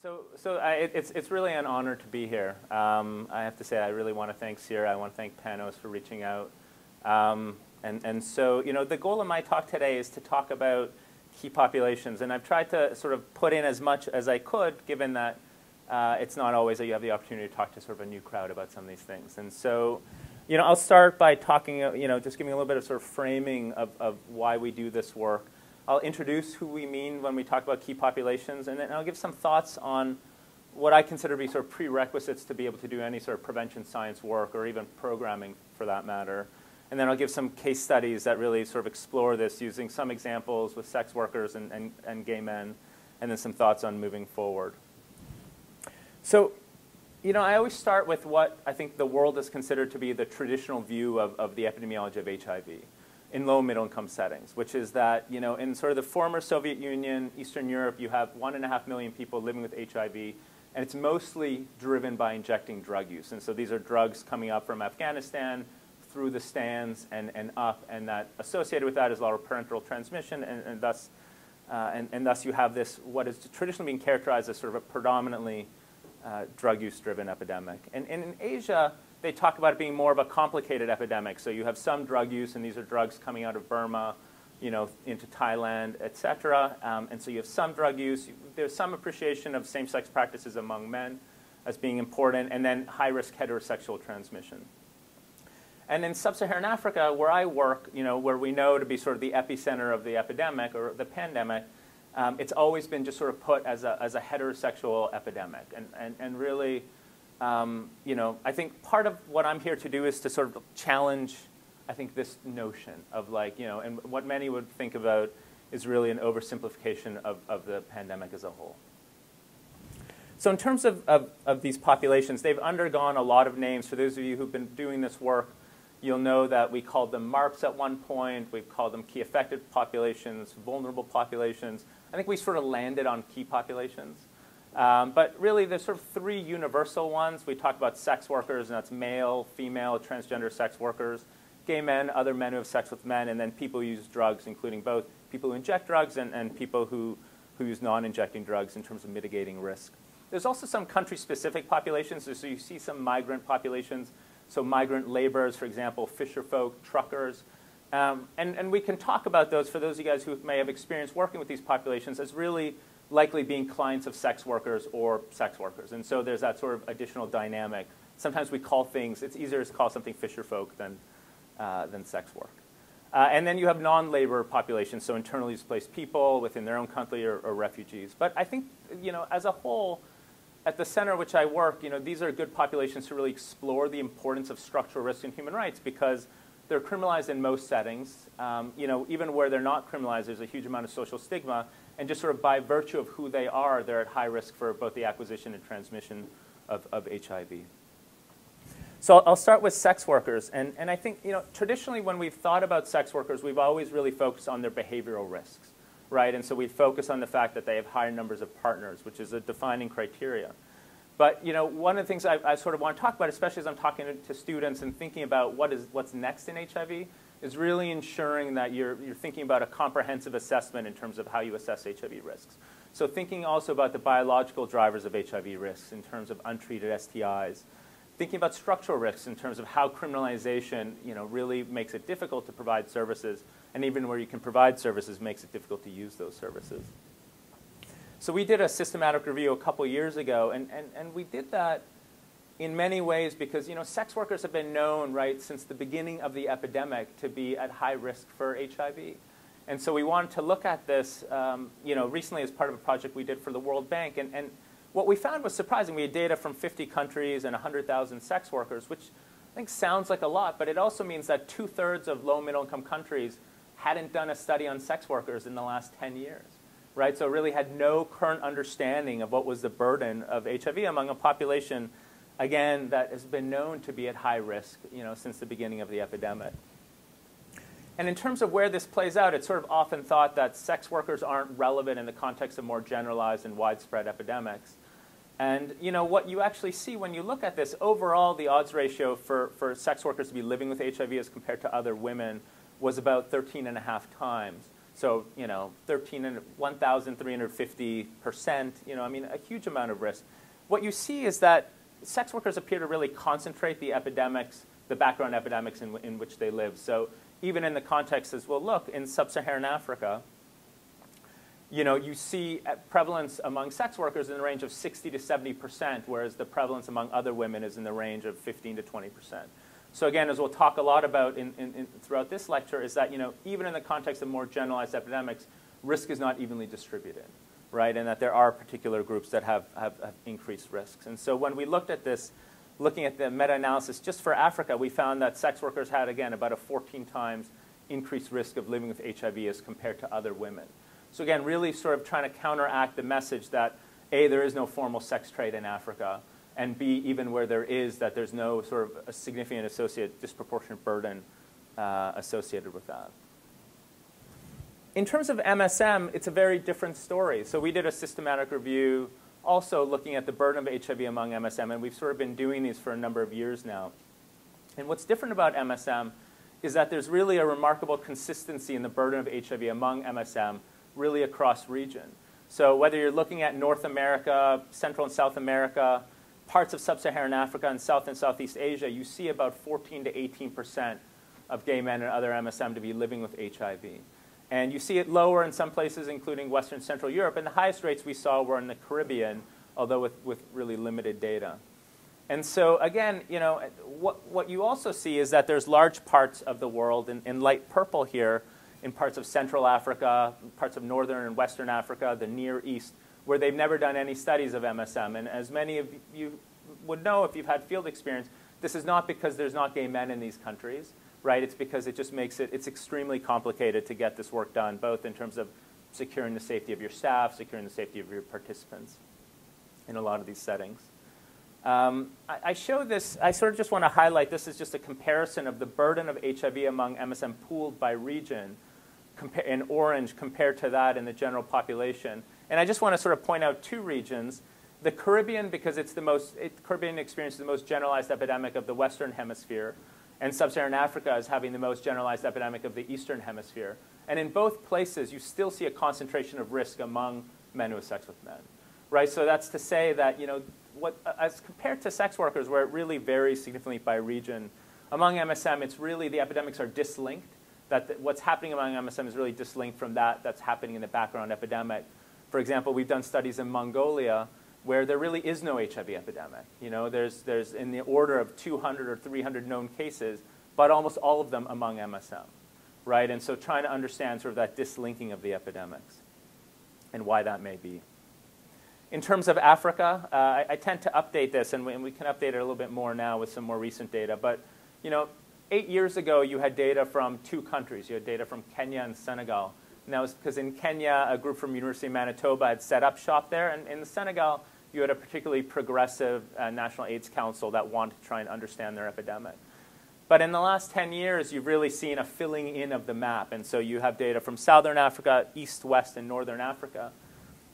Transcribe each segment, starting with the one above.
It's really an honor to be here. I have to say I really want to thank Sierra. I want to thank Panos for reaching out. So, the goal of my talk today is to talk about key populations. And I've tried to sort of put in as much as I could, given that it's not always that you have the opportunity to talk to sort of a new crowd about some of these things. And so, I'll start by talking, just giving a little bit of sort of framing of why we do this work. I'll introduce who we mean when we talk about key populations, and then I'll give some thoughts on what I consider to be sort of prerequisites to be able to do any sort of prevention science work, or even programming for that matter. And then I'll give some case studies that really sort of explore this, using some examples with sex workers and gay men, and then some thoughts on moving forward. So, I always start with what I think the world has considered to be the traditional view of the epidemiology of HIV in low and middle income settings, which is that, in sort of the former Soviet Union, Eastern Europe, you have 1.5 million people living with HIV, and it's mostly driven by injecting drug use. And so these are drugs coming up from Afghanistan through the stands and up, and that associated with that is a lot of parenteral transmission, and thus you have this, what is traditionally being characterized as sort of a predominantly drug use-driven epidemic. And in Asia, they talk about it being more of a complicated epidemic. So you have some drug use, and these are drugs coming out of Burma, into Thailand, et cetera. And so you have some drug use. There's some appreciation of same-sex practices among men as being important, and then high-risk heterosexual transmission. And in sub-Saharan Africa, where I work, where we know to be sort of the epicenter of the epidemic or the pandemic, it's always been just sort of put as a heterosexual epidemic. And really, I think part of what I'm here to do is to sort of challenge, I think, this notion of and what many would think about is really an oversimplification of the pandemic as a whole. So in terms of these populations, they've undergone a lot of names. For those of you who've been doing this work, you'll know that we called them MARPs at one point. We've called them key affected populations, vulnerable populations. I think we sort of landed on key populations. But really, there's sort of three universal ones. We talk about sex workers, and that's male, female, transgender sex workers, gay men, other men who have sex with men, and then people who use drugs, including both people who inject drugs and people who use non-injecting drugs in terms of mitigating risk. There's also some country-specific populations. So you see some migrant populations. So migrant laborers, for example, fisher folk, truckers. And we can talk about those, for those of you guys who may have experience working with these populations, as really likely being clients of sex workers or sex workers. And so there's that sort of additional dynamic. Sometimes we call things, it's easier to call something fisher folk than sex work. And then you have non-labor populations, so internally displaced people within their own country or refugees. But I think, as a whole, at the center of which I work, these are good populations to really explore the importance of structural risk in human rights, because they're criminalized in most settings. Even where they're not criminalized, there's a huge amount of social stigma. And just sort of by virtue of who they are, they're at high risk for both the acquisition and transmission of HIV. So I'll start with sex workers. And I think, traditionally when we've thought about sex workers, we've always really focused on their behavioral risks, right? And so we focus on the fact that they have higher numbers of partners, which is a defining criteria. But one of the things I sort of want to talk about, especially as I'm talking to students and thinking about what's next in HIV, is really ensuring that you're thinking about a comprehensive assessment in terms of how you assess HIV risks. So thinking also about the biological drivers of HIV risks in terms of untreated STIs. Thinking about structural risks in terms of how criminalization really makes it difficult to provide services, and even where you can provide services makes it difficult to use those services. So we did a systematic review a couple years ago, and we did that in many ways because sex workers have been known, right, since the beginning of the epidemic to be at high risk for HIV. And so we wanted to look at this recently as part of a project we did for the World Bank. And what we found was surprising. We had data from 50 countries and 100,000 sex workers, which I think sounds like a lot, but it also means that 2/3 of low middle income countries hadn't done a study on sex workers in the last 10 years. Right? So really had no current understanding of what was the burden of HIV among a population, again, that has been known to be at high risk since the beginning of the epidemic. And in terms of where this plays out, it's sort of often thought that sex workers aren't relevant in the context of more generalized and widespread epidemics. And what you actually see when you look at this, overall the odds ratio for sex workers to be living with HIV as compared to other women was about 13.5 times. So, 1,350%, I mean, a huge amount of risk. What you see is that sex workers appear to really concentrate the epidemics, the background epidemics in which they live. So even in the context as well, look, in sub-Saharan Africa, you see prevalence among sex workers in the range of 60 to 70%, whereas the prevalence among other women is in the range of 15 to 20%. So again, as we'll talk a lot about throughout this lecture, is that even in the context of more generalized epidemics, risk is not evenly distributed, right? And that there are particular groups that have increased risks. And so when we looked at this, looking at the meta-analysis just for Africa, we found that sex workers had, again, about a 14 times increased risk of living with HIV as compared to other women. So again, really sort of trying to counteract the message that A, there is no formal sex trade in Africa, and B, even where there is, that there's no sort of a significant disproportionate burden associated with that. In terms of MSM, it's a very different story. So we did a systematic review also looking at the burden of HIV among MSM, and we've sort of been doing these for a number of years now. And what's different about MSM is that there's really a remarkable consistency in the burden of HIV among MSM really across region. So whether you're looking at North America, Central and South America, parts of sub-Saharan Africa, and South and Southeast Asia, you see about 14 to 18% of gay men and other MSM to be living with HIV. And you see it lower in some places, including Western Central Europe. And the highest rates we saw were in the Caribbean, although with really limited data. And so again, what you also see is that there's large parts of the world, in light purple here, in parts of Central Africa, parts of Northern and Western Africa, the Near East, where they've never done any studies of MSM. And as many of you would know if you've had field experience, this is not because there's not gay men in these countries, right? It's because it just makes it's extremely complicated to get this work done, both in terms of securing the safety of your staff, securing the safety of your participants in a lot of these settings. I show this, I sort of just want to highlight, this is just a comparison of the burden of HIV among MSM pooled by region in orange compared to that in the general population. And I just want to sort of point out two regions. The Caribbean, because Caribbean experience is the most generalized epidemic of the Western Hemisphere, and sub-Saharan Africa is having the most generalized epidemic of the Eastern Hemisphere. And in both places, you still see a concentration of risk among men who have sex with men, right? So that's to say that, as compared to sex workers, where it really varies significantly by region, among MSM, it's really the epidemics are dislinked. That what's happening among MSM is really dislinked from that's happening in the background epidemic. For example, we've done studies in Mongolia where there really is no HIV epidemic. There's in the order of 200 or 300 known cases, but almost all of them among MSM, right? And so trying to understand sort of that dislinking of the epidemics and why that may be. In terms of Africa, I tend to update this, and we can update it a little bit more now with some more recent data. But 8 years ago, you had data from two countries. You had data from Kenya and Senegal. And that was because in Kenya, a group from University of Manitoba had set up shop there. And in Senegal, you had a particularly progressive National AIDS Council that wanted to try and understand their epidemic. But in the last 10 years, you've really seen a filling in of the map. And so you have data from Southern Africa, East, West, and Northern Africa.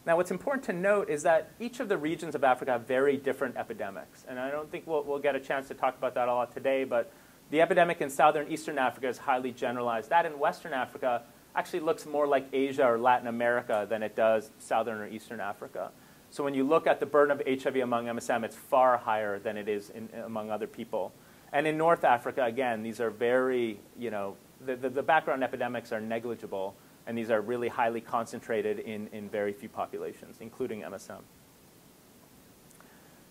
Now, what's important to note is that each of the regions of Africa have very different epidemics. And I don't think we'll get a chance to talk about that a lot today, but the epidemic in Southern Eastern Africa is highly generalized. That in Western Africa actually looks more like Asia or Latin America than it does Southern or Eastern Africa. So when you look at the burden of HIV among MSM, it's far higher than it is among other people. And in North Africa, again, these are very, the background epidemics are negligible, and these are really highly concentrated in very few populations, including MSM.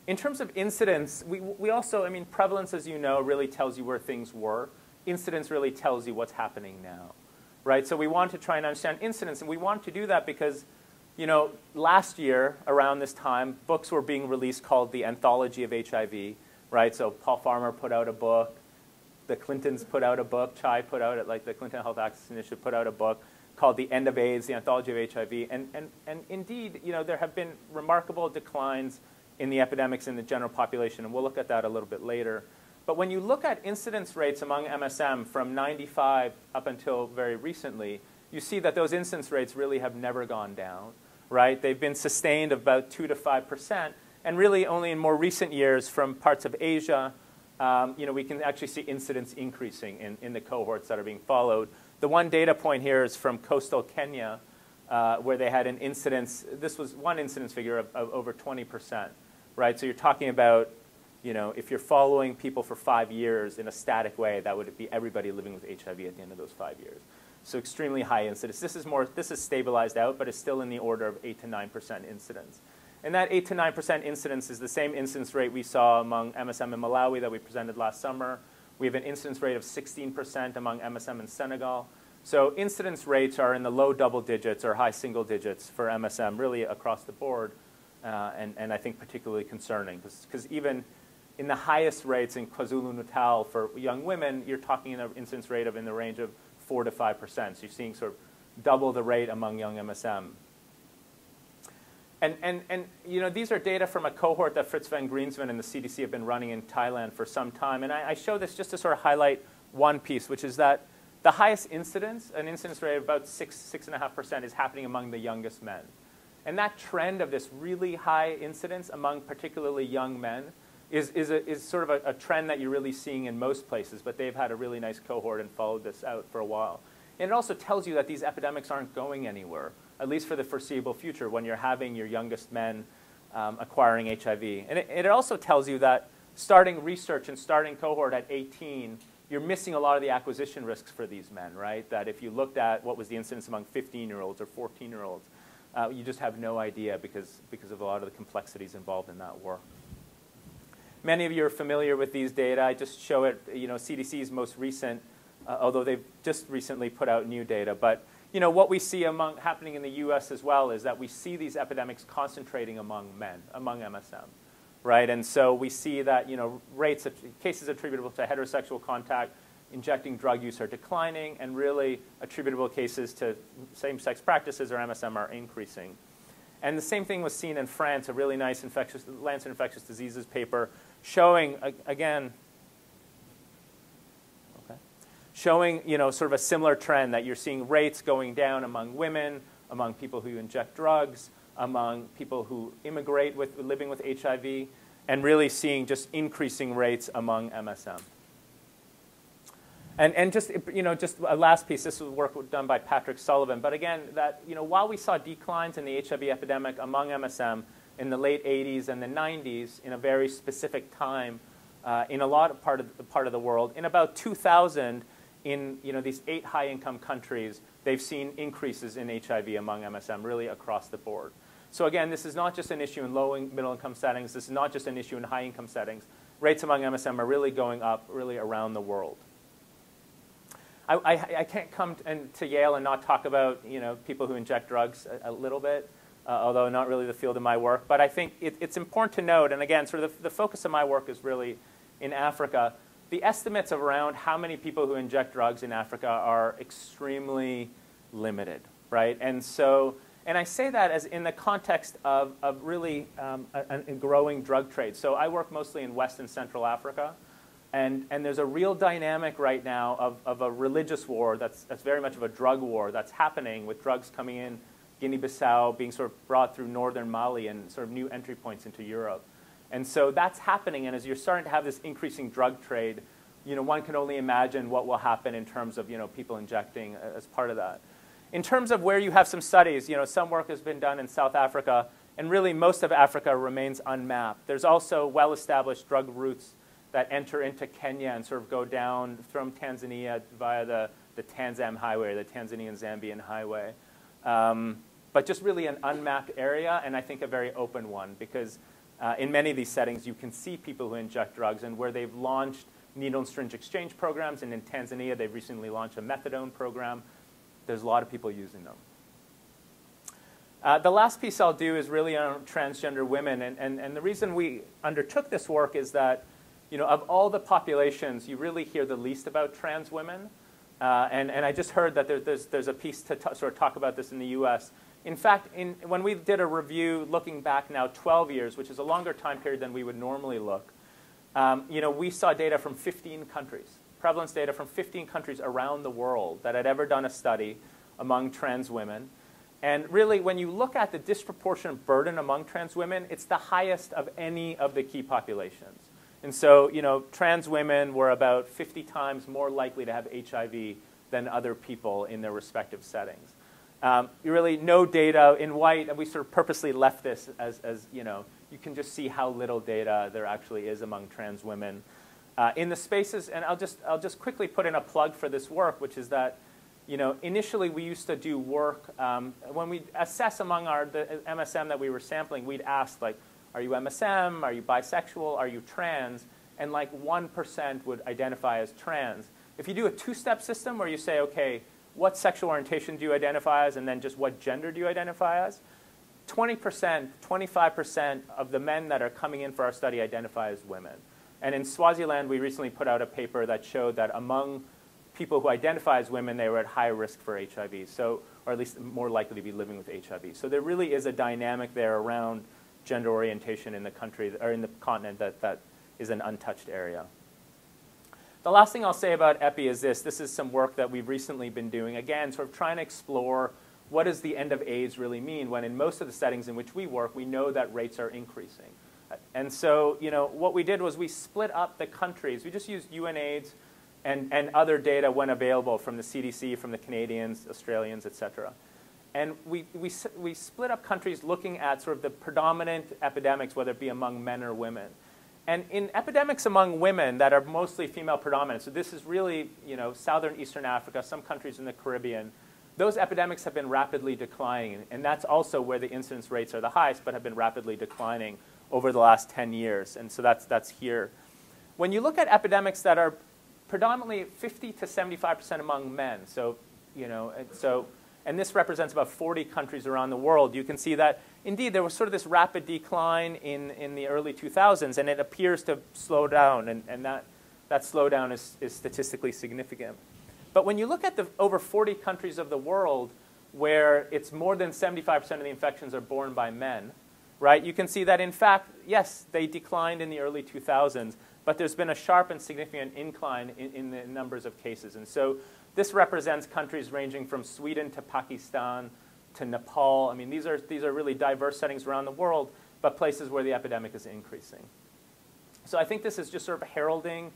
In terms of incidence, we also, prevalence, as you know, really tells you where things were. Incidence really tells you what's happening now, right? So we want to try and understand incidence, and we want to do that because, last year, around this time, books were being released called The Anthology of HIV, right? So Paul Farmer put out a book, the Clintons put out a book, Chai put out it, like the Clinton Health Access Initiative put out a book called The End of AIDS, The Anthology of HIV. And indeed, there have been remarkable declines in the epidemics in the general population, and we'll look at that a little bit later. But when you look at incidence rates among MSM from 95 up until very recently, you see that those incidence rates really have never gone down, right? They've been sustained about 2 to 5%, and really only in more recent years from parts of Asia, we can actually see incidence increasing in the cohorts that are being followed. the one data point here is from coastal Kenya, where they had an incidence. This was one incidence figure of over 20%, right? So you're talking about, if you're following people for 5 years in a static way, that would be everybody living with HIV at the end of those 5 years. So extremely high incidence. This is stabilized out, but it's still in the order of 8 to 9% incidence. And that 8 to 9% incidence is the same incidence rate we saw among MSM in Malawi that we presented last summer. We have an incidence rate of 16% among MSM in Senegal. So incidence rates are in the low double digits or high single digits for MSM, really across the board, and I think particularly concerning. Because even in the highest rates in KwaZulu-Natal for young women, you're talking an incidence rate of in the range of 4 to 5%. So you're seeing sort of double the rate among young MSM. And these are data from a cohort that Fritz van Greensven and the CDC have been running in Thailand for some time. And I show this just to sort of highlight one piece, which is that the highest incidence, an incidence rate of about 6.5%, is happening among the youngest men. And that trend of this really high incidence among particularly young men is sort of a trend that you're really seeing in most places, but they've had a really nice cohort and followed this out for a while. And it also tells you that these epidemics aren't going anywhere, at least for the foreseeable future, when you're having your youngest men acquiring HIV. And it also tells you that starting research and starting cohort at 18, you're missing a lot of the acquisition risks for these men, right? That if you looked at what was the incidence among 15-year-olds or 14-year-olds, you just have no idea because of a lot of the complexities involved in that work. Many of you are familiar with these data. I just show it, CDC's most recent, although they've just recently put out new data. But what we see happening in the US as well is that we see these epidemics concentrating among men, among MSM, right? And so we see that rates of cases attributable to heterosexual contact, injecting drug use are declining, and really attributable cases to same-sex practices or MSM are increasing. And the same thing was seen in France, a really nice Lancet Infectious Diseases paper showing, again, showing sort of a similar trend that you're seeing rates going down among women, among people who inject drugs, among people who immigrate living with HIV, and really seeing just increasing rates among MSM. And just a last piece, this was work done by Patrick Sullivan, but again, that while we saw declines in the HIV epidemic among MSM in the late 80s and the 90s in a very specific time in a lot of part of the world, in about 2000, in these 8 high-income countries, they've seen increases in HIV among MSM really across the board. So again, this is not just an issue in low and middle-income settings. This is not just an issue in high-income settings. Rates among MSM are really going up really around the world. I can't come to Yale and not talk about people who inject drugs a little bit, although not really the field of my work. But I think it's important to note, and again, sort of the focus of my work is really in Africa. The estimates of around how many people who inject drugs in Africa are extremely limited, right? And I say that as in the context of really a growing drug trade. So I work mostly in West and Central Africa. And there's a real dynamic right now of a religious war that's very much of a drug war that's happening with drugs coming in Guinea-Bissau, being sort of brought through northern Mali and sort of new entry points into Europe. And so that's happening, and as you're starting to have this increasing drug trade, one can only imagine what will happen in terms of people injecting as part of that. In terms of where you have some studies, some work has been done in South Africa, and really most of Africa remains unmapped. There's also well-established drug routes that enter into Kenya and sort of go down from Tanzania via the Tanzam Highway, the Tanzanian-Zambian Highway. But just really an unmapped area, and I think a very open one, because in many of these settings, you can see people who inject drugs, and where they've launched needle and syringe exchange programs, and in Tanzania, they've recently launched a methadone program. There's a lot of people using them. The last piece I'll do is really on transgender women, and the reason we undertook this work is that of all the populations, you really hear the least about trans women. And I just heard that there's a piece to sort of talk about this in the US. In fact, when we did a review looking back now 12 years, which is a longer time period than we would normally look, we saw data from 15 countries, prevalence data from 15 countries around the world that had ever done a study among trans women. And really, when you look at the disproportionate burden among trans women, it's the highest of any of the key populations. And so, trans women were about 50 times more likely to have HIV than other people in their respective settings. Really no data in white, and we sort of purposely left this as you can just see how little data there actually is among trans women. In the spaces, and I'll just quickly put in a plug for this work, which is that, initially we used to do work, when we assess among the MSM that we were sampling, we'd ask, like, are you MSM, are you bisexual, are you trans? And like 1% would identify as trans. If you do a two-step system where you say, okay, what sexual orientation do you identify as, and then just what gender do you identify as, 20%, 25% of the men that are coming in for our study identify as women. And in Swaziland, we recently put out a paper that showed that among people who identify as women, they were at high risk for HIV, or at least more likely to be living with HIV. So there really is a dynamic there around gender orientation in the country, or in the continent, that is an untouched area. The last thing I'll say about EPI is this. This is some work that we've recently been doing, again, sort of trying to explore what does the end of AIDS really mean, when in most of the settings in which we work, we know that rates are increasing. And so, what we did was we split up the countries. We just used UNAIDS and other data when available from the CDC, from the Canadians, Australians, et cetera. And we split up countries looking at sort of the predominant epidemics, whether it be among men or women. And in epidemics among women that are mostly female predominant, so this is really, Southern Eastern Africa, some countries in the Caribbean, those epidemics have been rapidly declining. And that's also where the incidence rates are the highest, but have been rapidly declining over the last 10 years. And so that's here. When you look at epidemics that are predominantly 50 to 75% among men, and this represents about 40 countries around the world, you can see that, indeed, there was sort of this rapid decline in the early 2000s, and it appears to slow down, and that slowdown is statistically significant. But when you look at the over 40 countries of the world where it's more than 75% of the infections are borne by men, right, you can see that, in fact, yes, they declined in the early 2000s, but there's been a sharp and significant incline in the numbers of cases. And so this represents countries ranging from Sweden to Pakistan to Nepal. I mean, these are really diverse settings around the world, but places where the epidemic is increasing. So I think this is just sort of heralding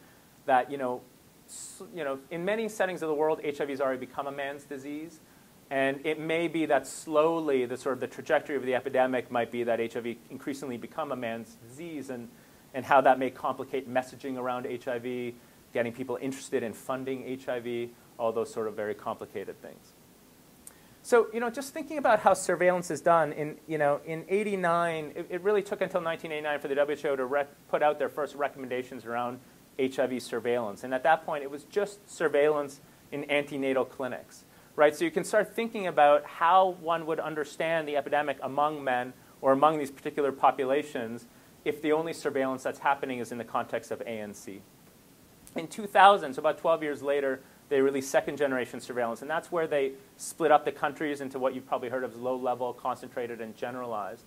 that, in many settings of the world, HIV has already become a man's disease. And it may be that slowly the trajectory of the epidemic might be that HIV increasingly become a man's disease, and how that may complicate messaging around HIV, getting people interested in funding HIV, all those sort of very complicated things. So, just thinking about how surveillance is done, in 89, it really took until 1989 for the WHO to put out their first recommendations around HIV surveillance. And at that point, it was just surveillance in antenatal clinics, right? So you can start thinking about how one would understand the epidemic among men or among these particular populations if the only surveillance that's happening is in the context of ANC. In 2000, so about 12 years later, they released second-generation surveillance, and that's where they split up the countries into what you've probably heard of as low-level, concentrated, and generalized.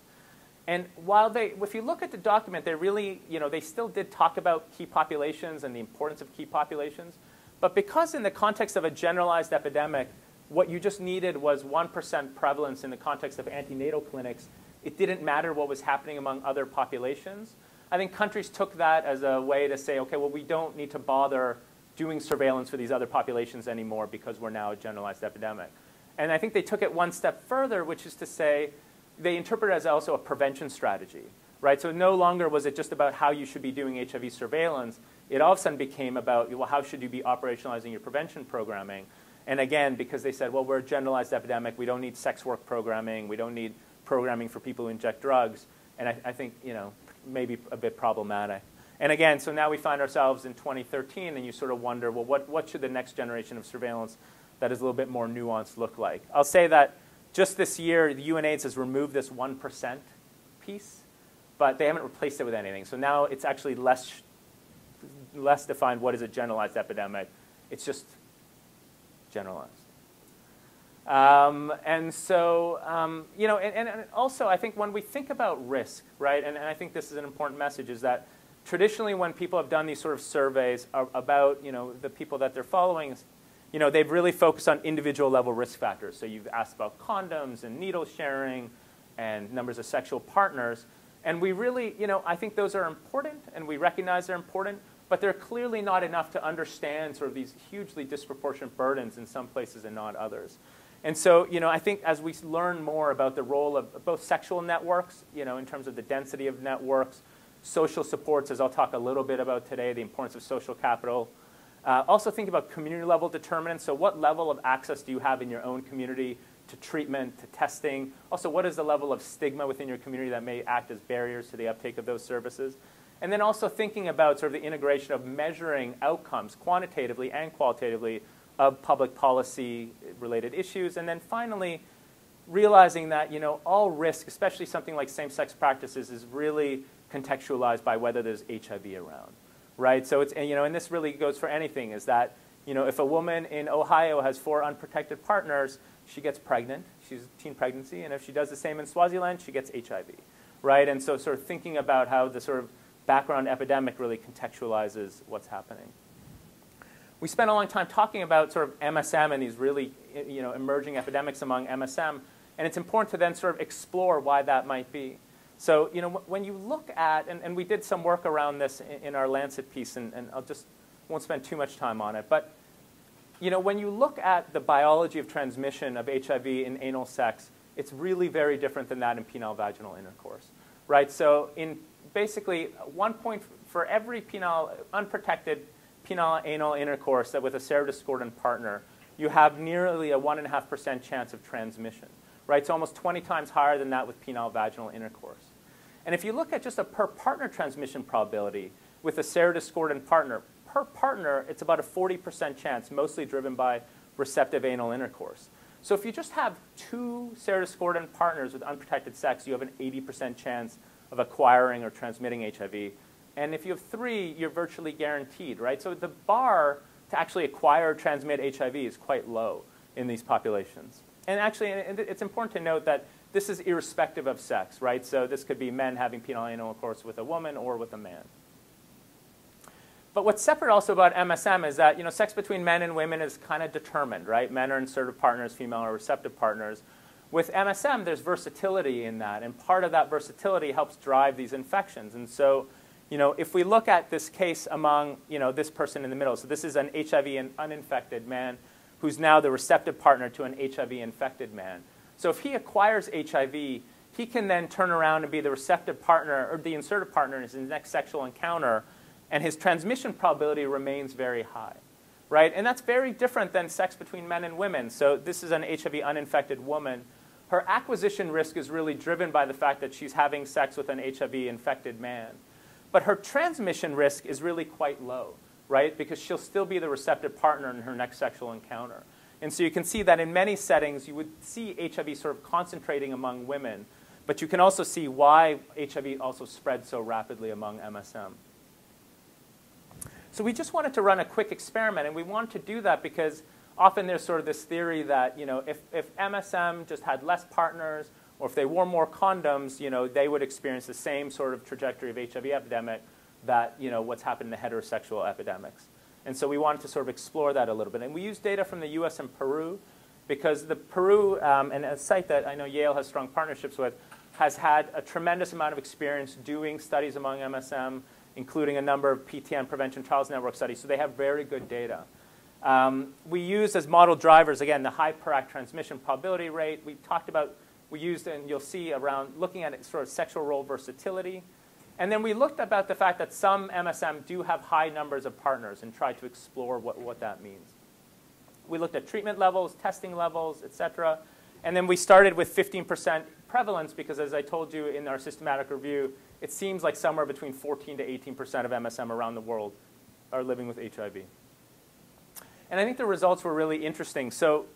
And while if you look at the document, they really, they still did talk about key populations and the importance of key populations, but because in the context of a generalized epidemic, what you just needed was 1% prevalence in the context of antenatal clinics, it didn't matter what was happening among other populations. I think countries took that as a way to say, okay, well, we don't need to bother doing surveillance for these other populations anymore because we're now a generalized epidemic. And I think they took it one step further, which is to say they interpret it as also a prevention strategy, right? So no longer was it just about how you should be doing HIV surveillance. It all of a sudden became about, well, how should you be operationalizing your prevention programming? And again, because they said, well, we're a generalized epidemic. We don't need sex work programming. We don't need programming for people who inject drugs. And I think, maybe a bit problematic. And again, so now we find ourselves in 2013, and you sort of wonder, well, what should the next generation of surveillance that is a little bit more nuanced look like? I'll say that just this year, the UNAIDS has removed this 1% piece, but they haven't replaced it with anything. So now it's actually less defined what is a generalized epidemic. It's just generalized. And so, and also I think when we think about risk, right, and I think this is an important message, is that traditionally when people have done these sort of surveys about, the people that they're following, they've really focused on individual level risk factors. So you've asked about condoms and needle sharing and numbers of sexual partners. And we really, I think those are important and we recognize they're important, but they're clearly not enough to understand sort of these hugely disproportionate burdens in some places and not others. And so, I think as we learn more about the role of both sexual networks, in terms of the density of networks, social supports, as I'll talk a little bit about today, the importance of social capital. Also think about community-level determinants. So what level of access do you have in your own community to treatment, to testing? Also, what is the level of stigma within your community that may act as barriers to the uptake of those services? And then also thinking about sort of the integration of measuring outcomes quantitatively and qualitatively of public policy-related issues. And then finally, realizing that all risk, especially something like same-sex practices, is really contextualized by whether there's HIV around, right? So it's, and this really goes for anything, is that if a woman in Ohio has 4 unprotected partners, she gets pregnant, she's a teen pregnancy, and if she does the same in Swaziland, she gets HIV, right? And so sort of thinking about how the sort of background epidemic really contextualizes what's happening. We spent a long time talking about sort of MSM and these really emerging epidemics among MSM, and it's important to then sort of explore why that might be. So when you look at, and we did some work around this in our Lancet piece, and won't spend too much time on it, but when you look at the biology of transmission of HIV in anal sex, it's really very different than that in penile vaginal intercourse, right? So in basically 1 point for every unprotected penile anal intercourse that with a serodiscordant partner, you have nearly a 1.5% chance of transmission, right? So almost 20 times higher than that with penile vaginal intercourse. And if you look at just a per partner transmission probability with a serodiscordant partner, per partner, it's about a 40% chance, mostly driven by receptive anal intercourse. So if you just have 2 serodiscordant partners with unprotected sex, you have an 80% chance of acquiring or transmitting HIV. And if you have 3, you're virtually guaranteed, right? So the bar to actually acquire or transmit HIV is quite low in these populations. And actually, it's important to note that this is irrespective of sex, right? So this could be men having penile anal intercourse with a woman or with a man. But what's separate also about MSM is that sex between men and women is kind of determined, right? Men are insertive partners, female are receptive partners. With MSM, there's versatility in that, and part of that versatility helps drive these infections. And so, if we look at this case among, this person in the middle, so this is an HIV uninfected man who's now the receptive partner to an HIV-infected man. So if he acquires HIV, he can then turn around and be the receptive partner or the insertive partner in his next sexual encounter, and his transmission probability remains very high, right? And that's very different than sex between men and women. So this is an HIV uninfected woman. Her acquisition risk is really driven by the fact that she's having sex with an HIV-infected man. But her transmission risk is really quite low, right? Because she'll still be the receptive partner in her next sexual encounter. And so you can see that in many settings, you would see HIV sort of concentrating among women. But you can also see why HIV also spreads so rapidly among MSM. So we just wanted to run a quick experiment. And we wanted to do that because often there's sort of this theory that if MSM just had less partners, or if they wore more condoms, they would experience the same sort of trajectory of HIV epidemic that what's happened in the heterosexual epidemics. And so we wanted to sort of explore that a little bit. And we used data from the US and Peru because the Peru, and a site that I know Yale has strong partnerships with, has had a tremendous amount of experience doing studies among MSM, including a number of PTN prevention trials network studies. So they have very good data. We used as model drivers, again, the high per-act transmission probability rate. We used, and you'll see around looking at sort of sexual role versatility. And then we looked about the fact that some MSM do have high numbers of partners and tried to explore what that means. We looked at treatment levels, testing levels, et cetera. And then we started with 15% prevalence because, as I told you in our systematic review, it seems like somewhere between 14 to 18% of MSM around the world are living with HIV. And I think the results were really interesting. So,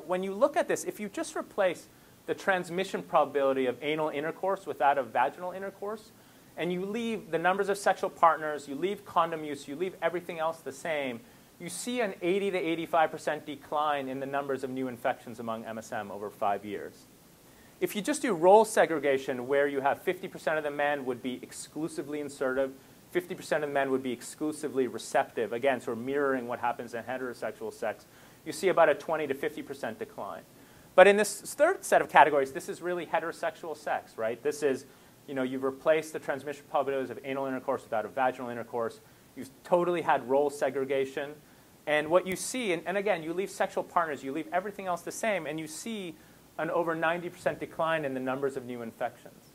when you look at this, if you just replace the transmission probability of anal intercourse with that of vaginal intercourse, and you leave the numbers of sexual partners, you leave condom use, you leave everything else the same, you see an 80 to 85% decline in the numbers of new infections among MSM over 5 years. If you just do role segregation, where you have 50% of the men would be exclusively insertive, 50% of the men would be exclusively receptive, again, sort of mirroring what happens in heterosexual sex, you see about a 20 to 50% decline. But in this third set of categories, this is really heterosexual sex, right? This is, you've replaced the transmission probabilities of anal intercourse with that of vaginal intercourse, You've totally had role segregation. And what you see, and again, you leave sexual partners, you leave everything else the same, and you see an over 90% decline in the numbers of new infections.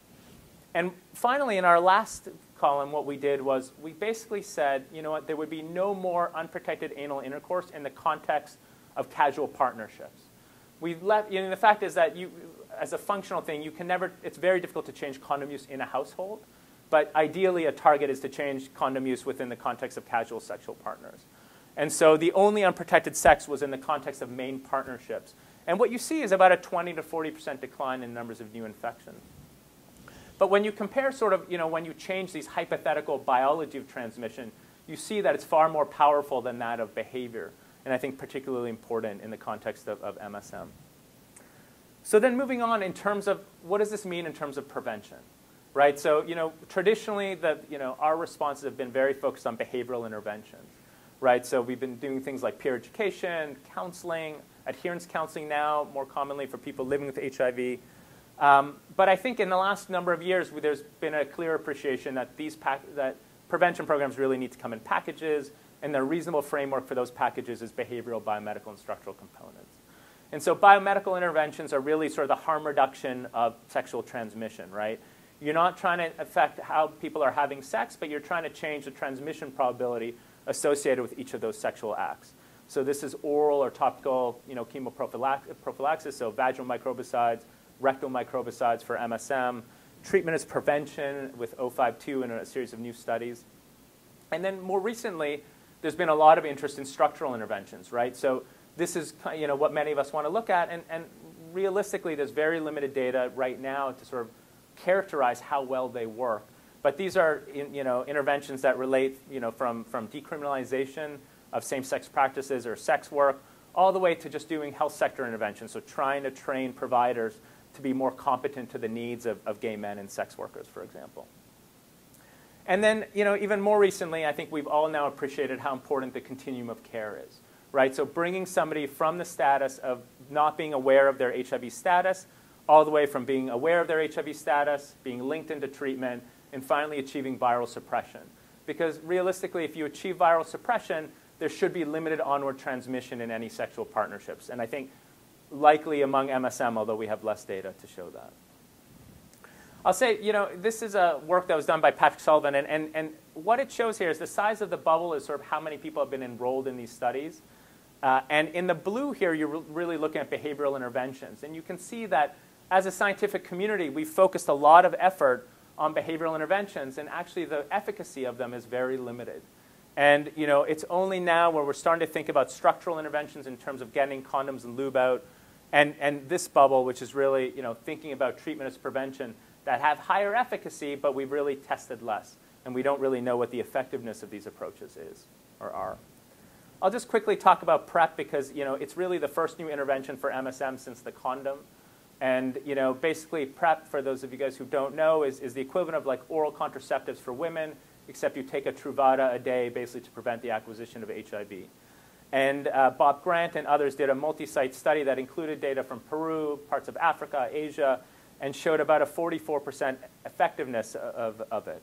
And finally, in our last column, what we did was we basically said, you know what, there would be no more unprotected anal intercourse in the context of casual partnerships. We left, you know, the fact is that you, as a functional thing, you can never, it's very difficult to change condom use in a household, but ideally a target is to change condom use within the context of casual sexual partners. And so the only unprotected sex was in the context of main partnerships. And what you see is about a 20 to 40% decline in numbers of new infections. But when you compare sort of, you know, when you change these hypothetical biology of transmission, you see that it's far more powerful than that of behavior. And I think particularly important in the context of MSM. So then moving on in terms of what does this mean in terms of prevention, right? So, you know, traditionally, our responses have been very focused on behavioral interventions, right? So we've been doing things like peer education, counseling, adherence counseling now, more commonly for people living with HIV. But I think in the last number of years, there's been a clear appreciation that that prevention programs really need to come in packages, and the reasonable framework for those packages is behavioral, biomedical, and structural components. And so biomedical interventions are really sort of the harm reduction of sexual transmission, right? You're not trying to affect how people are having sex, but you're trying to change the transmission probability associated with each of those sexual acts. So this is oral or topical, you know, chemoprophylaxis, so vaginal microbicides, rectal microbicides for MSM. Treatment is prevention with 052 in a series of new studies. And then more recently, there's been a lot of interest in structural interventions, right? So this is, you know, what many of us want to look at. And realistically, there's very limited data right now to sort of characterize how well they work. But these are, you know, interventions that relate, you know, from decriminalization of same-sex practices or sex work, all the way to just doing health sector interventions, so trying to train providers to be more competent to the needs of gay men and sex workers, for example. And then, you know, even more recently, I think we've all now appreciated how important the continuum of care is, right? So bringing somebody from the status of not being aware of their HIV status, all the way from being aware of their HIV status, being linked into treatment, and finally achieving viral suppression. Because realistically, if you achieve viral suppression, there should be limited onward transmission in any sexual partnerships. And I think likely among MSM, although we have less data to show that. I'll say, you know, this is a work that was done by Patrick Sullivan, and what it shows here is the size of the bubble is sort of how many people have been enrolled in these studies. And in the blue here, you're really looking at behavioral interventions. And you can see that as a scientific community, we've focused a lot of effort on behavioral interventions, and actually the efficacy of them is very limited. And, you know, it's only now where we're starting to think about structural interventions in terms of getting condoms and lube out, and this bubble, which is really, you know, thinking about treatment as prevention, that have higher efficacy, but we've really tested less. And we don't really know what the effectiveness of these approaches is or are. I'll just quickly talk about PrEP because, you know, it's really the first new intervention for MSM since the condom. And, you know, basically PrEP, for those of you guys who don't know, is the equivalent of like oral contraceptives for women, except you take a Truvada a day basically to prevent the acquisition of HIV. And Bob Grant and others did a multi-site study that included data from Peru, parts of Africa, Asia, and showed about a 44% effectiveness of it.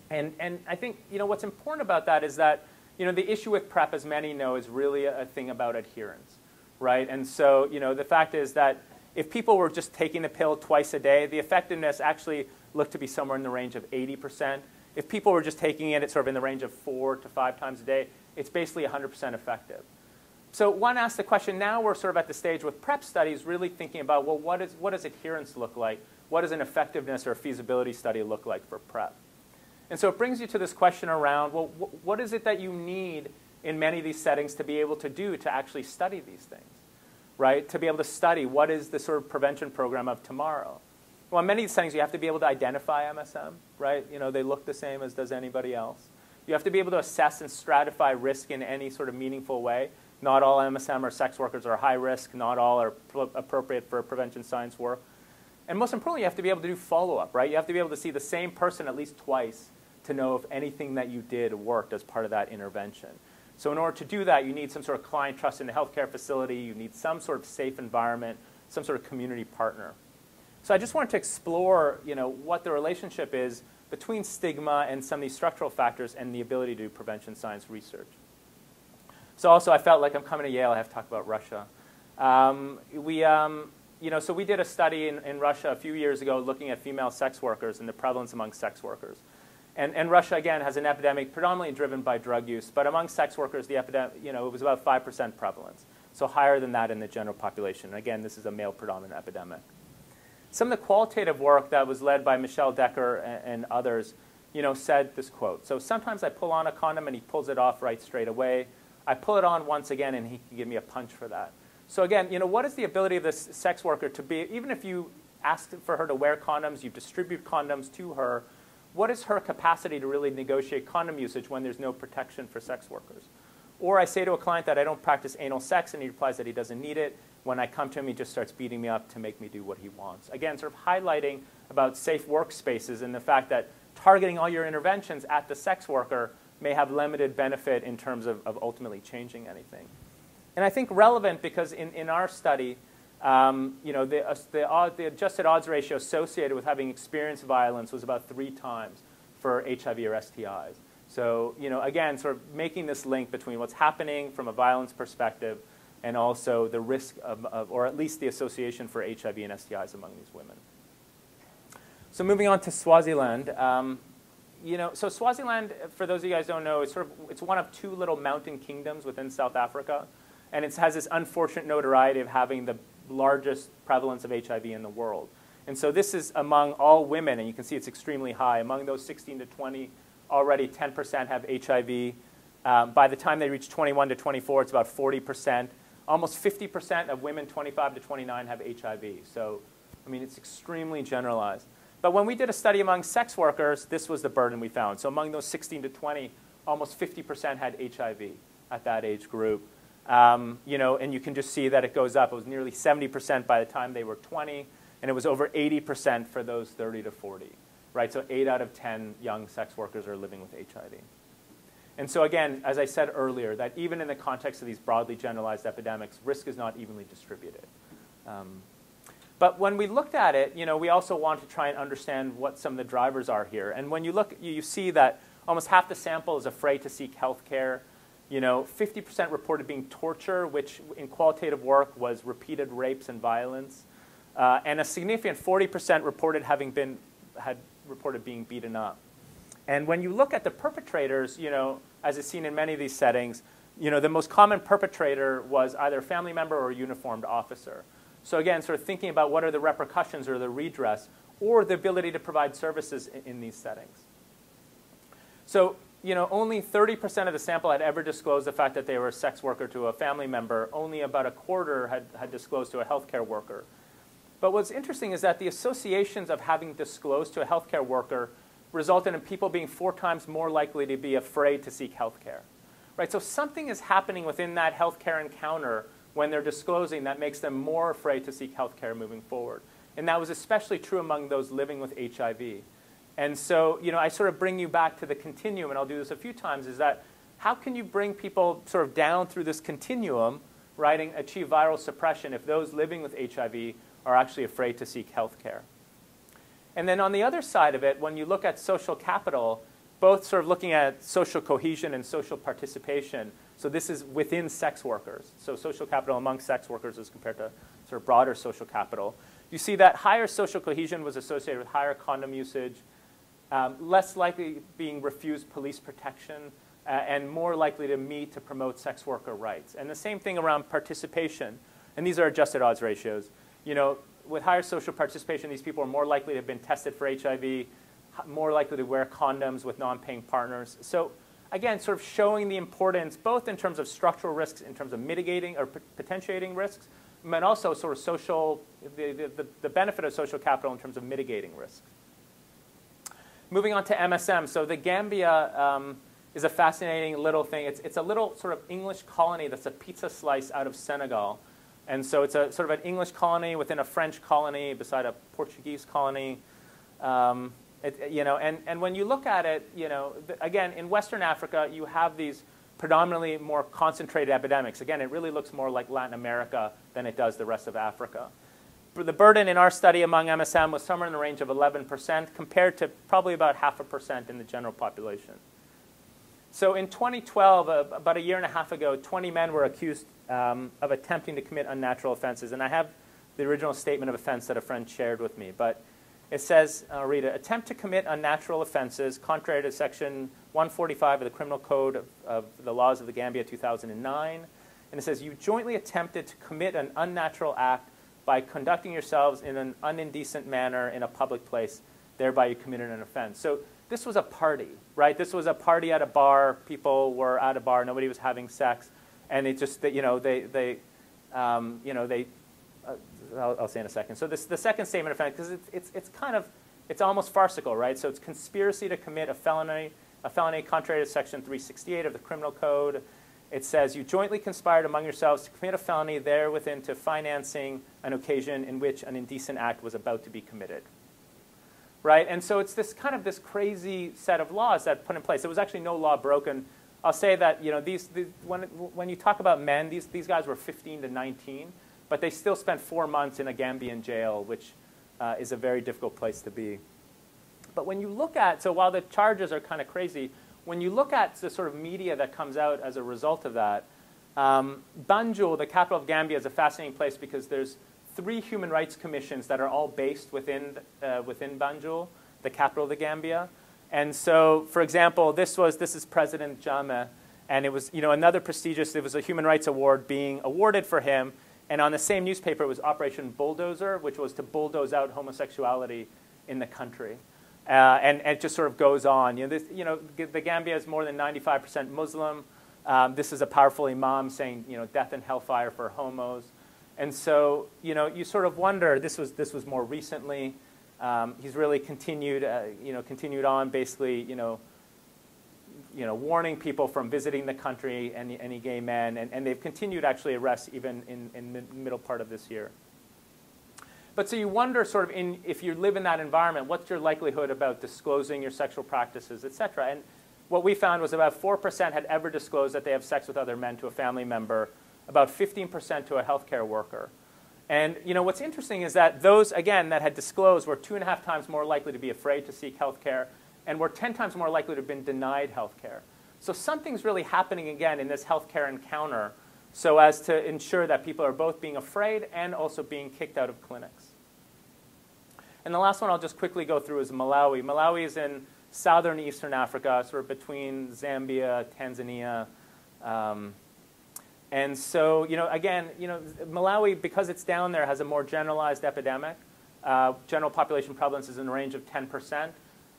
And I think, you know, what's important about that is that, you know, the issue with PrEP, as many know, is really a thing about adherence, right? And so, you know, the fact is that if people were just taking the pill twice a day, the effectiveness actually looked to be somewhere in the range of 80%. If people were just taking it, it's sort of in the range of 4 to 5 times a day. It's basically 100% effective. So one asks the question, now we're sort of at the stage with PrEP studies really thinking about, well, what does adherence look like? What does an effectiveness or a feasibility study look like for PrEP? And so it brings you to this question around, well, what is it that you need in many of these settings to be able to do to actually study these things, right? To be able to study what is the sort of prevention program of tomorrow. Well, in many of these settings, you have to be able to identify MSM, right? You know, they look the same as does anybody else. You have to be able to assess and stratify risk in any sort of meaningful way. Not all MSM or sex workers are high risk. Not all are appropriate for prevention science work. And most importantly, you have to be able to do follow-up, right? You have to be able to see the same person at least twice to know if anything that you did worked as part of that intervention. So in order to do that, you need some sort of client trust in the healthcare facility. You need some sort of safe environment, some sort of community partner. So I just wanted to explore, you know, what the relationship is between stigma and some of these structural factors and the ability to do prevention science research. So also, I felt like I'm coming to Yale, I have to talk about Russia. So we did a study in Russia a few years ago looking at female sex workers and the prevalence among sex workers. And Russia, again, has an epidemic predominantly driven by drug use. But among sex workers, the epidemic, it was about 5% prevalence. So higher than that in the general population. And again, this is a male-predominant epidemic. Some of the qualitative work that was led by Michelle Decker and others, said this quote. So sometimes I pull on a condom and he pulls it off right straight away. I pull it on once again and he can give me a punch for that. So again, what is the ability of this sex worker to be, even if you ask for her to wear condoms, you distribute condoms to her, what is her capacity to really negotiate condom usage when there's no protection for sex workers? Or I say to a client that I don't practice anal sex, and he replies that he doesn't need it. When I come to him, he just starts beating me up to make me do what he wants. Again, sort of highlighting about safe workspaces and the fact that targeting all your interventions at the sex worker may have limited benefit in terms of ultimately changing anything. And I think relevant because in our study, the adjusted odds ratio associated with having experienced violence was about 3 times for HIV or STIs. So, again, sort of making this link between what's happening from a violence perspective and also the risk of or at least the association for HIV and STIs among these women. So moving on to Swaziland. So Swaziland, for those of you guys who don't know, it's one of 2 little mountain kingdoms within South Africa. And it has this unfortunate notoriety of having the largest prevalence of HIV in the world. And so this is among all women, and you can see it's extremely high. Among those 16 to 20, already 10% have HIV. By the time they reach 21 to 24, it's about 40%. Almost 50% of women 25 to 29 have HIV. So, it's extremely generalized. But when we did a study among sex workers, this was the burden we found. So among those 16 to 20, almost 50% had HIV at that age group. And you can just see that it goes up. It was nearly 70% by the time they were 20, and it was over 80% for those 30 to 40, right? So 8 out of 10 young sex workers are living with HIV. And so again, as I said earlier, that even in the context of these broadly generalized epidemics, risk is not evenly distributed. But when we looked at it, we also want to try and understand what some of the drivers are here. And when you look, you see that almost half the sample is afraid to seek health care. 50% reported being torture, which in qualitative work was repeated rapes and violence. And a significant 40% reported had reported being beaten up. And when you look at the perpetrators, as is seen in many of these settings, the most common perpetrator was either a family member or a uniformed officer. So again, sort of thinking about what are the repercussions or the redress or the ability to provide services in these settings. So, only 30% of the sample had ever disclosed the fact that they were a sex worker to a family member. Only about a quarter had disclosed to a healthcare worker. But what's interesting is that the associations of having disclosed to a healthcare worker resulted in people being 4 times more likely to be afraid to seek healthcare. Right? So something is happening within that healthcare encounter when they're disclosing that makes them more afraid to seek healthcare moving forward. And that was especially true among those living with HIV. And so, I sort of bring you back to the continuum, and I'll do this a few times, is that how can you bring people sort of down through this continuum, right, and achieve viral suppression if those living with HIV are actually afraid to seek health care? And then on the other side of it, when you look at social capital, both sort of looking at social cohesion and social participation, so this is within sex workers. So social capital among sex workers as compared to sort of broader social capital. You see that higher social cohesion was associated with higher condom usage, less likely being refused police protection, and more likely to meet to promote sex worker rights. And the same thing around participation. And these are adjusted odds ratios. With higher social participation, these people are more likely to have been tested for HIV, more likely to wear condoms with non-paying partners. So again, sort of showing the importance, both in terms of structural risks, in terms of mitigating or potentiating risks, but also sort of social, the benefit of social capital in terms of mitigating risks. Moving on to MSM. So the Gambia is a fascinating little thing. It's a little sort of English colony that's a pizza slice out of Senegal. And so it's a sort of an English colony within a French colony beside a Portuguese colony. And when you look at it, again, in Western Africa, you have these predominantly more concentrated epidemics. Again, it really looks more like Latin America than it does the rest of Africa. the burden in our study among MSM was somewhere in the range of 11% compared to probably about 0.5% in the general population. So in 2012, about a year and a half ago, 20 men were accused of attempting to commit unnatural offenses. And I have the original statement of offense that a friend shared with me. But it says, I'll read it, attempt to commit unnatural offenses contrary to Section 145 of the Criminal Code of the Laws of the Gambia 2009. And it says, you jointly attempted to commit an unnatural act by conducting yourselves in an unindecent manner in a public place. Thereby you committed an offense. So this was a party, right? This was a party at a bar. People were at a bar. Nobody was having sex. And it just, I'll say in a second. So the second statement of offense, because it's almost farcical, right? So it's conspiracy to commit a felony contrary to Section 368 of the Criminal Code. It says you jointly conspired among yourselves to commit a felony therewithin to financing an occasion in which an indecent act was about to be committed. Right? And so it's this crazy set of laws that put in place. There was actually no law broken. I'll say that when you talk about men, these guys were 15 to 19, but they still spent 4 months in a Gambian jail, which is a very difficult place to be. But when you look at, so while the charges are kind of crazy, when you look at the sort of media that comes out as a result of that, Banjul, the capital of Gambia, is a fascinating place because there's 3 human rights commissions that are all based within Banjul, the capital of the Gambia. And so, for example, this is President Jammeh, and it was another prestigious, there was a human rights award being awarded for him, and on the same newspaper it was Operation Bulldozer, which was to bulldoze out homosexuality in the country. And it just sort of goes on. The Gambia is more than 95% Muslim. This is a powerful imam saying, death and hellfire for homos. And so, you sort of wonder, this was more recently. He's really continued on, basically, warning people from visiting the country, any gay men, and they've continued actually arrests even in the middle part of this year. But so you wonder, sort of, if you live in that environment, what's your likelihood about disclosing your sexual practices, et cetera? And what we found was about 4% had ever disclosed that they have sex with other men to a family member, about 15% to a healthcare worker. And what's interesting is that those, again, that had disclosed were 2.5 times more likely to be afraid to seek healthcare, and were 10 times more likely to have been denied healthcare. So something's really happening again in this healthcare encounter, so as to ensure that people are both being afraid and also being kicked out of clinics. And the last one I'll just quickly go through is Malawi. Malawi is in southern Eastern Africa, sort of between Zambia, Tanzania. And so, again, Malawi, because it's down there, has a more generalized epidemic. General population prevalence is in the range of 10%.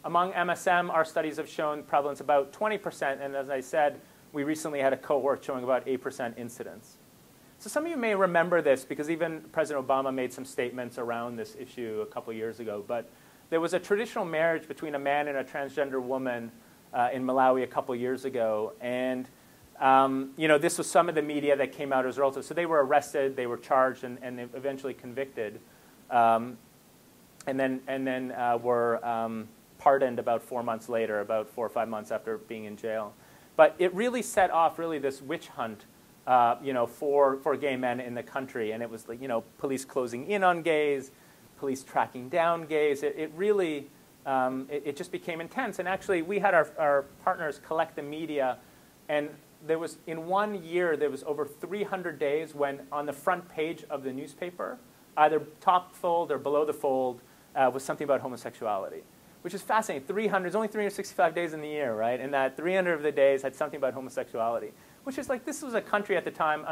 Among MSM, our studies have shown prevalence about 20%. And as I said, we recently had a cohort showing about 8% incidence. So some of you may remember this because even President Obama made some statements around this issue a couple years ago. But there was a traditional marriage between a man and a transgender woman in Malawi a couple years ago. And this was some of the media that came out as a result of. So they were arrested, they were charged, and eventually convicted, and then were pardoned about 4 months later, about 4 or 5 months after being in jail. But it really set off this witch hunt, for gay men in the country, and it was like police closing in on gays, police tracking down gays. It really it just became intense. And actually, we had our partners collect the media, and there was, in 1 year, there was over 300 days when on the front page of the newspaper, either top fold or below the fold, was something about homosexuality, which is fascinating. 300, there's only 365 days in the year, right? And that 300 of the days had something about homosexuality, which is like, this was a country at the time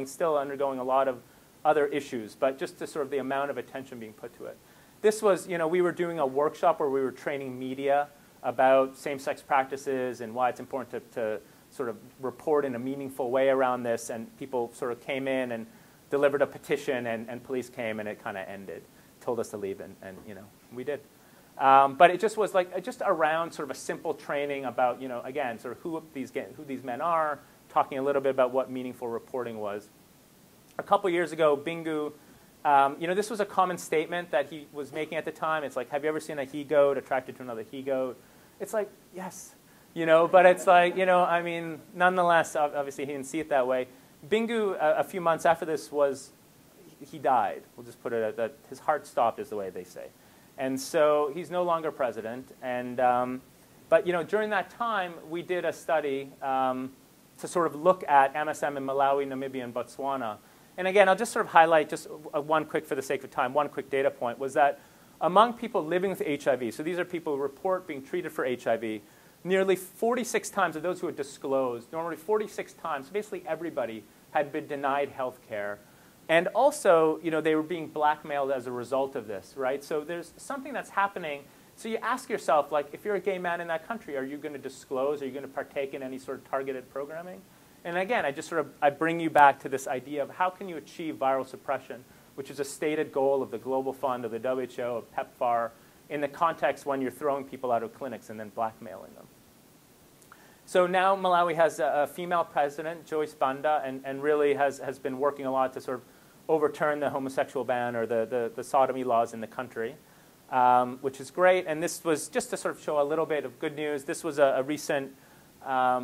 still undergoing a lot of other issues, but just to sort of the amount of attention being put to it. This was, we were doing a workshop where we were training media about same-sex practices and why it's important to sort of report in a meaningful way around this, and people sort of came in and delivered a petition, and police came, and it kind of ended, told us to leave, and we did. But it just was like just around sort of a simple training about, again, sort of who these men are, talking a little bit about what meaningful reporting was. A couple years ago, Bingu, this was a common statement that he was making at the time. It's like, have you ever seen a he-goat attracted to another he-goat? It's like, yes. But it's like, I mean, nonetheless, obviously he didn't see it that way. Bingu, a few months after this, he died. We'll just put it at that. His heart stopped, is the way they say. And so he's no longer president. And, but during that time, we did a study to sort of look at MSM in Malawi, Namibia, and Botswana. And again, I'll just sort of highlight just one quick, for the sake of time, one quick data point was that among people living with HIV, so these are people who report being treated for HIV, nearly 46 times of those who had disclosed, normally 46 times, basically everybody had been denied health care. And also, they were being blackmailed as a result of this, right? So there's something that's happening. So you ask yourself, like, if you're a gay man in that country, are you going to disclose? Are you going to partake in any sort of targeted programming? And again, I bring you back to this idea of how can you achieve viral suppression, which is a stated goal of the Global Fund, of the WHO, of PEPFAR, in the context when you're throwing people out of clinics and then blackmailing them. So now Malawi has a female president, Joyce Banda, and really has been working a lot to sort of overturn the homosexual ban or the sodomy laws in the country, which is great. And this was just to sort of show a little bit of good news. This was a recent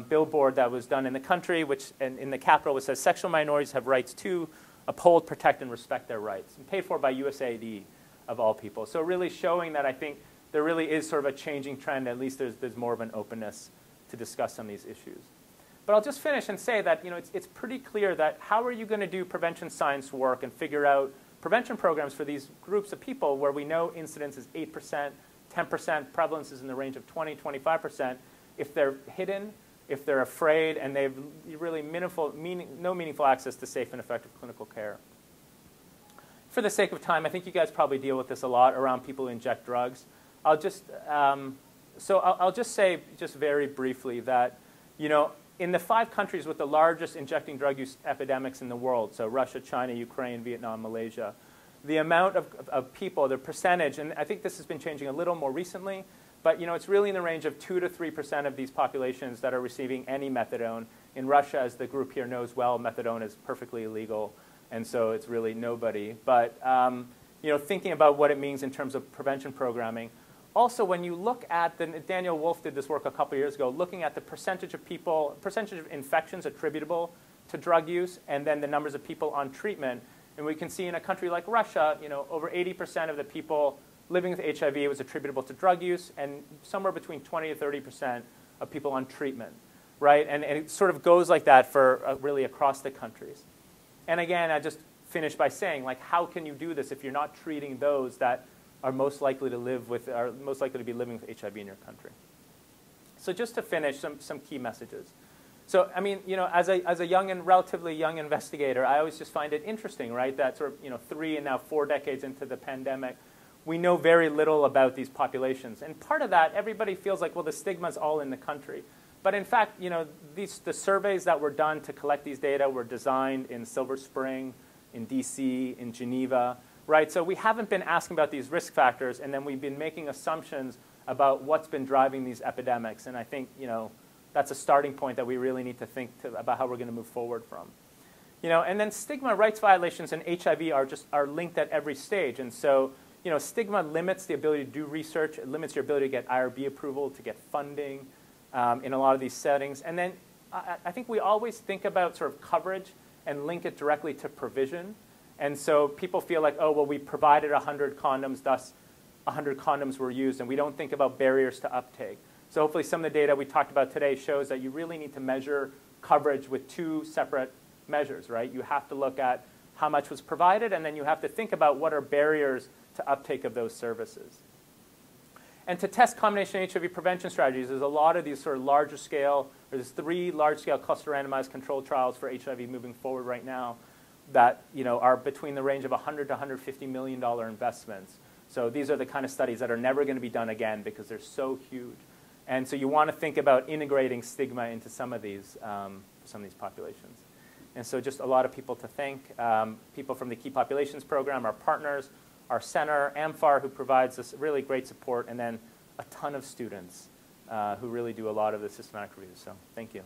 billboard that was done in the country, which in the capital, which says sexual minorities have rights to uphold, protect, and respect their rights, and paid for by USAID of all people. So really showing that I think there really is sort of a changing trend. At least there's more of an openness to discuss some of these issues. But I'll just finish and say that it's pretty clear that how are you going to do prevention science work and figure out prevention programs for these groups of people where we know incidence is 8%, 10%, prevalence is in the range of 20, 25%, if they're hidden, if they're afraid, and they have really no meaningful access to safe and effective clinical care. For the sake of time, I think you guys probably deal with this a lot around people who inject drugs. I'll just say just very briefly that, in the 5 countries with the largest injecting drug use epidemics in the world, so Russia, China, Ukraine, Vietnam, Malaysia, the amount of people, the percentage, and I think this has been changing a little more recently, but it's really in the range of 2 to 3% of these populations that are receiving any methadone. In Russia, as the group here knows well, methadone is perfectly illegal, and so it's really nobody. But thinking about what it means in terms of prevention programming. Also, when you look at, Daniel Wolf did this work a couple years ago, looking at the percentage of infections attributable to drug use, and then the numbers of people on treatment. And we can see in a country like Russia, over 80% of the people living with HIV was attributable to drug use, and somewhere between 20 to 30% of people on treatment, right? And it sort of goes like that for really across the countries. And again, I just finish by saying, like, how can you do this if you're not treating those that are most likely to be living with HIV in your country? So just to finish, some key messages. So I mean, as a young and relatively young investigator, I always just find it interesting, right? That sort of 3 and now 4 decades into the pandemic, we know very little about these populations. And part of that, everybody feels like, well, the stigma's all in the country. But in fact, the surveys that were done to collect these data were designed in Silver Spring, in DC, in Geneva, right? So we haven't been asking about these risk factors, and then we've been making assumptions about what's been driving these epidemics. And I think, that's a starting point that we really need to think about how we're going to move forward from. And then stigma, rights violations, and HIV are linked at every stage. And so, stigma limits the ability to do research. It limits your ability to get IRB approval, to get funding in a lot of these settings. And then I think we always think about sort of coverage and link it directly to provision. And so people feel like, oh, well, we provided 100 condoms, thus 100 condoms were used, and we don't think about barriers to uptake. So hopefully some of the data we talked about today shows that you really need to measure coverage with 2 separate measures, right? You have to look at how much was provided, and then you have to think about what are barriers to uptake of those services. And to test combination HIV prevention strategies, there's a lot of these sort of larger scale, there's 3 large-scale cluster randomized controlled trials for HIV moving forward right now that are between the range of $100 to $150 million investments. So these are the kind of studies that are never going to be done again because they're so huge. And so you want to think about integrating stigma into some of these populations. And so just a lot of people to thank. People from the Key Populations Program, our partners, our center, AMFAR, who provides us really great support, and then a ton of students who really do a lot of the systematic reviews. So thank you.